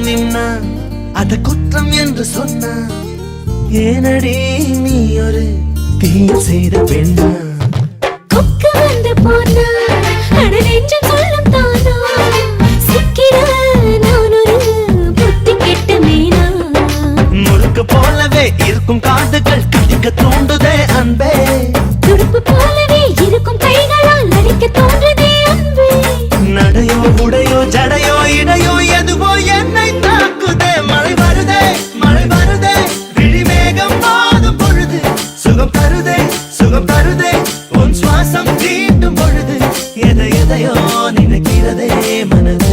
நின்னா அத குற்றம் என்று சொன்னா ஏனடி நீ ஒரு தீ செய்த பெண்ணா கொக்கு வந்து போனா அட நெஞ்சம் சொல்லும் தானா சிக்கிற நான் ஒரு புத்தி கெட்ட மீனா முறுக்கு போலவே இருக்கும் காதுகள் கடிக்க தூண்டுதே அன்பே துடுப்பு போலவே இருக்கும் கைகளால் அடிக்க தோன்றுதே அன்பே நடையோ உடையோ ஜடையோ இடையோ எதுவோ என்னை தாக்குதே மழை வருதே விழிமேகம் மாதும் பொழுது சுகம் தருதே உன் சுவாசம் தீண்டும் பொழுது எதையோ நினைக்கிறதே மனது